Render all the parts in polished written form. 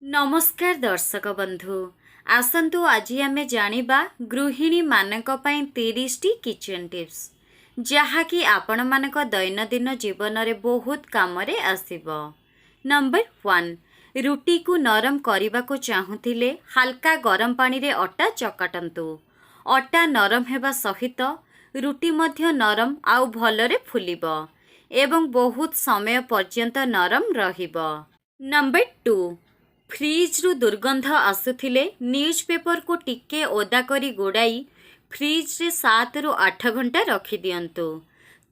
नमस्कार दर्शक बंधु आसंतु आज आमे जानिबा गृहिणी मानक पई 30 टी किचन टिप्स जहाँकि आपण मानक दैनंदिन जीवन रे बहुत काम रे आसीबो। नंबर 1 रुटी को नरम करने को चाहूथिले हल्का गरम पानी रे अटा चकाटंतु। अटा नरम हेबा सहित रुटी मध्य नरम आउ भलरे फुलिबो एवं बहुत समय पर्यंत नरम रहिबो। नंबर 2 फ्रिज रु दुर्गंध आसुथिले न्यूज पेपर को टिके ओदा करी गोड़ाई फ्रिज रे 7 रु 8 घंटा रखी दियंतु।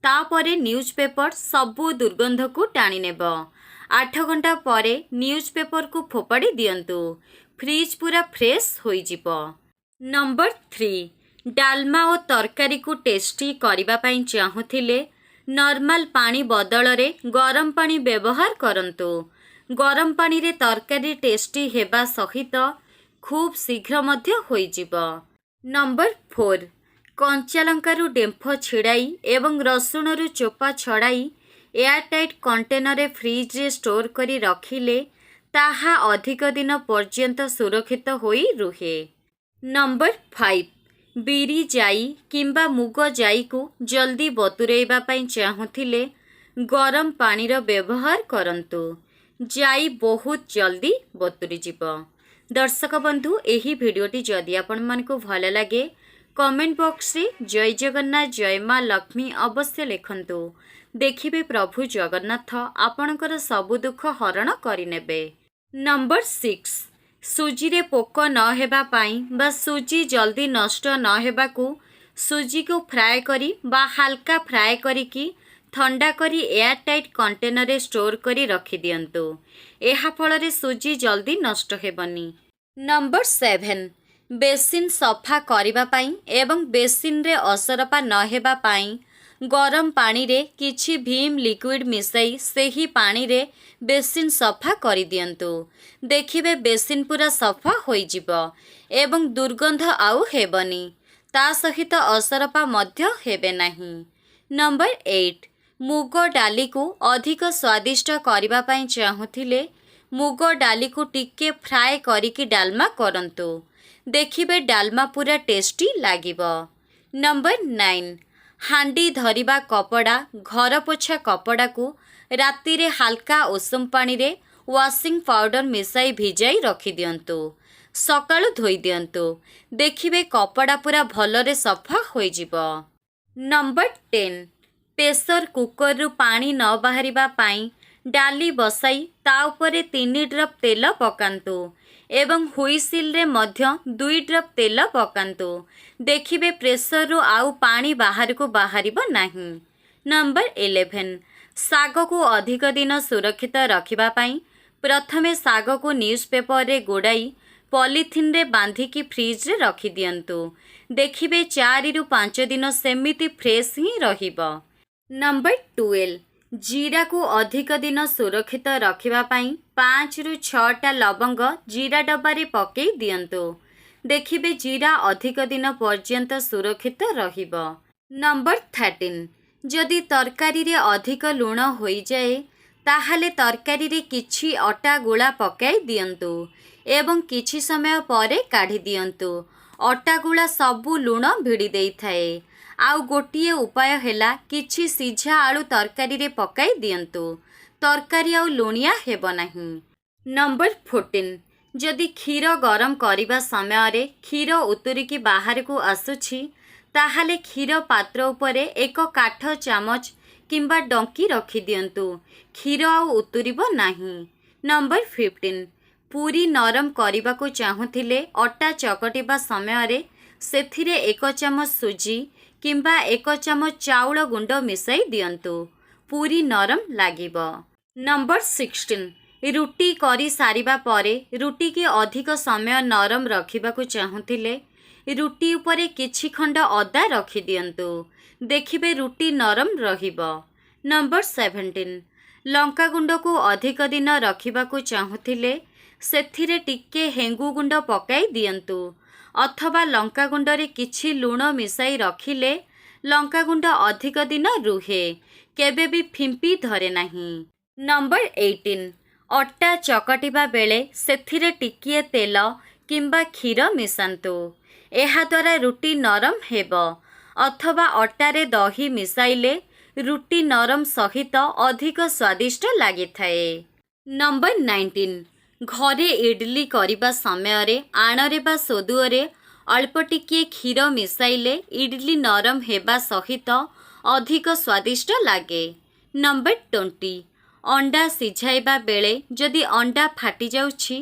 तापरे न्यूज पेपर सबु दुर्गंध को टाणी नेबो। 8 घंटा परे न्यूज पेपर को फोपाड़ी दियंतु। फ्रिज पूरा फ्रेश होई जिवो। नंबर 3 डालमा और तरकारी को टेस्टी करिबा पई चाहूथिले नॉर्मल पानी बदल रे गरम पानी व्यवहार करंतु। गरम पानी रे तरकारी टेस्टी हेबा सहित खूब शीघ्र मध्य होई जिवो। नंबर 4 कंचा लंका रु डेम्फ छिड़ाई एवं रसुण रु चोपा छड़ाई एयरटाइट कंटेनर रे फ्रिज रे स्टोर करी रखिले ताहा अधिक दिन पर्यंत सुरक्षित होई रुहे। नंबर 5 बिरी जाई किंबा मुग जाई को जल्दी बतुरेइबा पई चाहूथिले गरम पानी रो व्यवहार करंतु। जाई बहुत जल्दी बतुरी जीव। दर्शक बंधु एही भिडियोटी जदि आपण मानकु भल लगे कमेंट बॉक्स रे जय जगन्नाथ जय माँ लक्ष्मी अवश्य लिखंतु। देखिबे प्रभु जगन्नाथ आपणकर सबु दुख हरण करिनेबे। नंबर 6 सुजी रे पोक न हेबा पाई बा सुजी जल्दी नष्ट न हेबाकू सुजी को फ्राए करी बा हल्का फ्राए करिकी ठंडा करी एयरटाइट कंटेनर रे स्टोर करी रखी दियंतु। एहा फଳରେ सुजी जल्दी नष्ट हेबनी। नंबर 7 बेसिन सफा करिबा पाई एवं बेसिन रे असरपा न हेबा पाई गरम पानी रे किछि भीम लिक्विड मिसाई सेही पानी रे बेसिन सफा करि दियंतु। देखिबे बेसिन पूरा सफा होई जिवो एवं दुर्गंध आउ हेबनी। ता सहित असरपा मध्य हेबे नाही। नंबर 8 मुग डाली को अधिक स्वादिष्ट करिबा पई चाहूथिले मुग डाली को टिके फ्राए करिकी डालमा करंतु। देखिबे डालमा पूरा टेस्टी लागिबो। नंबर 9 हांडी धरिबा कपड़ा घर पोछा कपड़ा को राति रे हल्का उषुम पानी रे वाशिंग पाउडर मिसाई भिजाई रखी दियंतु। सकाळु धोई दियंतु। देखिबे कपड़ा पूरा भलरे सफा होई जिवो। नंबर 10 प्रेशर कुकर रु पानी न बाहरिबा पाई डाली बसाई ता उपरे 3 ड्रप तेल पकांतु एवं हुइसिल रे मध्य 2 ड्रप तेल पकांतु। देखिबे प्रेशर रु आउ पानी बाहर को बाहरिबो नाही। नंबर 11 साग को अधिक दिन सुरक्षित रखिबा पाई प्रथमे साग को न्यूज पेपर रे गोड़ाई पॉलिथिन रे बांधिकी फ्रिज रे रखी दियंतु। देखिबे 4 रु 5 दिन सेमिति फ्रेश ही रहिबो। नंबर 12 जीरा को अधिक दिन सुरक्षित रखिबा पाई 5 रु 6 टा लवंग जीरा डब्बा रे पकेई दियंतु। देखिबे जीरा अधिक दिन पर्यंत सुरक्षित रहिबो। नंबर 13 जदि तरकारी रे अधिक लूण होई जाए ताहाले तरकारी रे किछि अटा गुळा पकाई दियंतु एवं किछि समय परे काढी दियंतु। अटा गुळा सबु लूण भिड़ी देई थाए। आउ गोटिए उपाय हेला किछि सिझा आलू तरकारी रे पकाई दियंतु। तरकारी आउ लुणिया हेबो नाही। नंबर 14 जदि क्षीर गरम करिबा समय रे क्षीर उतुरिकी बाहर को आसुछि ताहाले क्षीर पात्र उपरे एक काठ चामच किंबा डंकी रखी दियंतु। क्षीर आउ उतुरिबो नाही। नंबर 15 पूरी नरम करिबा को चाहूथिले अटा चकटिबा समय रे सेथिरे 1 चामच सुजी किंबा 1 चामच चाउल गुंड मिसाई दियंतु। पूरी नरम लागिबो। नंबर 16 रुटी करी सारिबा परे रुटी की अधिक समय नरम रखिबा को चाहूथिले रुटी उपरे किछि खंड अदा रखी दियंतु। देखिबे रुटी नरम रहिबो। नंबर 17 लंका गुंड को अधिक दिन रखिबा को चाहूथिले सेथिरे टिके हेंगु गुंड पकाई दियंतु अथवा लंका गुंड रे किछि लूण मिसाई रखिले लंका गुंड अधिक दिन रुहे केबे भी फिंपी धरे नाही। नंबर 18 ଅଟା ଚକଟିବା ବେଳେ ସେଥିରେ ଟିକିଏ ତେଲ କିମ୍ବା କ୍ଷୀର ମିଶାନ୍ତୁ। ଏହାଦ୍ୱାରା ରୁଟି ନରମ ହେବ। ଅଥବା ଅଟାରେ ଦହି ମିଶାଇଲେ ରୁଟି ନରମ ସହିତ ଅଧିକ ସ୍ୱାଦିଷ୍ଟ ଲାଗିଥାଏ। ନମ୍ବର 19, ଘରେ ଇଡଲି କରିବା ସମୟରେ ଆଣରେ ବା ସୋଦୁଅରେ ଅଳ୍ପ ଟିକିଏ କ୍ଷୀର ମିଶାଇଲେ ଇଡଲି ନରମ ହେବା ସହିତ ଅଧିକ ସ୍ୱାଦିଷ୍ଟ ଲାଗେ। ନମ୍ବର 20, ଅଣ୍ଡା ସିଝାଇବା ବେଳେ ଯଦି ଅଣ୍ଡା ଫାଟିଯାଉଛି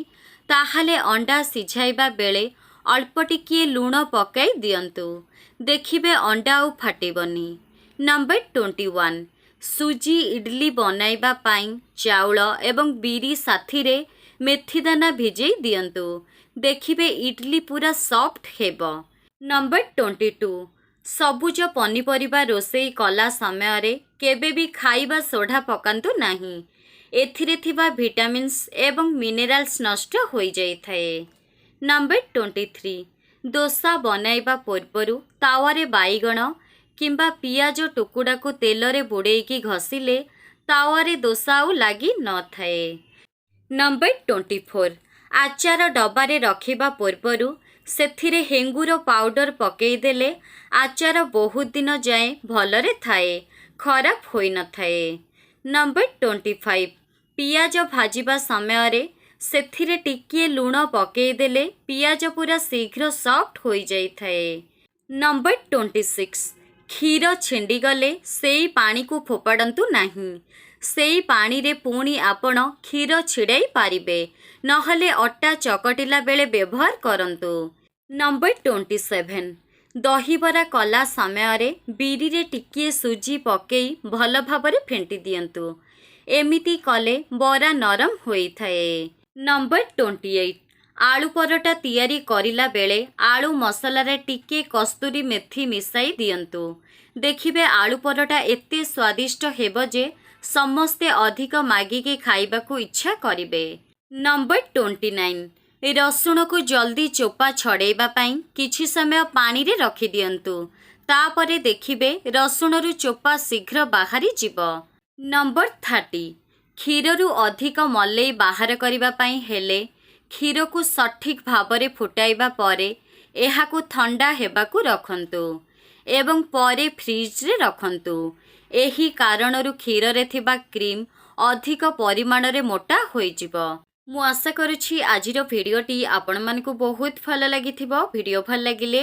ତାହେଲେ ଅଣ୍ଡା ସିଝାଇବା ବେଳେ ଅଳ୍ପ ଟିକିଏ ଲୁଣ ପକାଇ ଦିଅନ୍ତୁ। ଦେଖିବେ ଅଣ୍ଡା ଆଉ ଫାଟିବନି। ନମ୍ବର 21, ସୁଜି ଇଡଲି ବନାଇବା ପାଇଁ ଚାଉଳ ଏବଂ ବିରି ସାଥିରେ ମେଥିଦାନା ଭିଜେଇ ଦିଅନ୍ତୁ। ଦେଖିବେ ଇଡଲି ପୁରା ସଫ୍ଟ ହେବ। ନମ୍ବର 22, ସବୁଜ ପନିପରିବା ରୋଷେଇ କଲା ସମୟରେ କେବେ ବି ଖାଇବା ସୋଢ଼ା ପକାନ୍ତୁ ନାହିଁ। ଏଥିରେ ଥିବା ଭିଟାମିନ୍ସ ଏବଂ ମିନେରାଲ୍ସ ନଷ୍ଟ ହୋଇଯାଇଥାଏ। ନମ୍ବର 23, ଦୋସା ବନାଇବା ପୂର୍ବରୁ ତାୱାରେ ବାଇଗଣ କିମ୍ବା ପିଆଜ ଟୁକୁଡ଼ାକୁ ତେଲରେ ବୁଡ଼େଇକି ଘଷିଲେ ତାୱାରେ ଦୋସା ଆଉ ଲାଗି ନଥାଏ। ନମ୍ବର 24, ଆଚାର ଡବାରେ ରଖିବା ପୂର୍ବରୁ ସେଥିରେ ହେଙ୍ଗୁର ପାଉଡର ପକାଇଦେଲେ ଆଚାର ବହୁତ ଦିନ ଯାଏଁ ଭଲରେ ଥାଏ, ଖରାପ ହୋଇନଥାଏ। ନମ୍ବର 25, ପିଆଜ ଭାଜିବା ସମୟରେ ସେଥିରେ ଟିକିଏ ଲୁଣ ପକାଇଦେଲେ ପିଆଜ ପୁରା ଶୀଘ୍ର ସଫ୍ଟ ହୋଇଯାଇଥାଏ। ନମ୍ବର 26, କ୍ଷୀର ଛିଣ୍ଡିଗଲେ ସେଇ ପାଣିକୁ ଫୋପାଡ଼ନ୍ତୁ ନାହିଁ। ସେଇ ପାଣିରେ ପୁଣି ଆପଣ କ୍ଷୀର ଛିଡ଼ାଇ ପାରିବେ, ନହେଲେ ଅଟା ଚକଟିଲା ବେଳେ ବ୍ୟବହାର କରନ୍ତୁ। ନମ୍ବର 27, ଦହିବରା କଲା ସମୟରେ ବିରିରେ ଟିକିଏ ସୁଜି ପକାଇ ଭଲ ଭାବରେ ଫେଣ୍ଟି ଦିଅନ୍ତୁ। ଏମିତି କଲେ ବରା ନରମ ହୋଇଥାଏ। ନମ୍ବର 28, ଆଳୁ ପରଟା ତିଆରି କରିଲା ବେଳେ ଆଳୁ ମସଲାରେ ଟିକିଏ କସ୍ତୁରୀ ମେଥି ମିଶାଇ ଦିଅନ୍ତୁ। ଦେଖିବେ ଆଳୁ ପରଟା ଏତେ ସ୍ୱାଦିଷ୍ଟ ହେବ ଯେ ସମସ୍ତେ ଅଧିକ ମାଗିକି ଖାଇବାକୁ ଇଚ୍ଛା କରିବେ। ନମ୍ବର 29, ରସୁଣକୁ ଜଲ୍ଦି ଚୋପା ଛଡ଼େଇବା ପାଇଁ କିଛି ସମୟ ପାଣିରେ ରଖିଦିଅନ୍ତୁ। ତାପରେ ଦେଖିବେ ରସୁଣରୁ ଚୋପା ଶୀଘ୍ର ବାହାରିଯିବ। ନମ୍ବର 30, କ୍ଷୀରରୁ ଅଧିକ ମଲେଇ ବାହାର କରିବା ପାଇଁ ହେଲେ କ୍ଷୀରକୁ ସଠିକ୍ ଭାବରେ ଫୁଟାଇବା ପରେ ଏହାକୁ ଥଣ୍ଡା ହେବାକୁ ରଖନ୍ତୁ ଏବଂ ପରେ ଫ୍ରିଜରେ ରଖନ୍ତୁ। ଏହି କାରଣରୁ କ୍ଷୀରରେ ଥିବା କ୍ରିମ୍ ଅଧିକ ପରିମାଣରେ ମୋଟା ହୋଇଯିବ। ମୁଁ ଆଶା କରୁଛି ଆଜିର ଭିଡ଼ିଓଟି ଆପଣମାନଙ୍କୁ ବହୁତ ଭଲ ଲାଗିଥିବ। ଭିଡ଼ିଓ ଭଲ ଲାଗିଲେ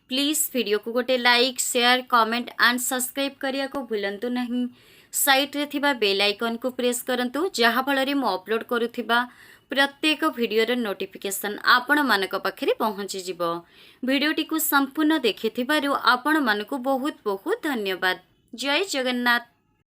ପ୍ଲିଜ୍ ଭିଡ଼ିଓକୁ ଗୋଟେ like, share, comment and subscribe କରିବାକୁ ଭୁଲନ୍ତୁ ନାହିଁ। ସାଇଟ୍ରେ ଥିବା ବେଲ୍ ଆଇକନ୍କୁ ପ୍ରେସ୍ କରନ୍ତୁ, ଯାହାଫଳରେ ମୁଁ ଅପଲୋଡ଼ କରୁଥିବା ପ୍ରତ୍ୟେକ ଭିଡ଼ିଓର ନୋଟିଫିକେସନ୍ ଆପଣମାନଙ୍କ ପାଖରେ ପହଞ୍ଚିଯିବ। ଭିଡ଼ିଓଟିକୁ ସମ୍ପୂର୍ଣ୍ଣ ଦେଖିଥିବାରୁ ଆପଣମାନଙ୍କୁ ବହୁତ ବହୁତ ଧନ୍ୟବାଦ। ଜୟ ଜଗନ୍ନାଥ।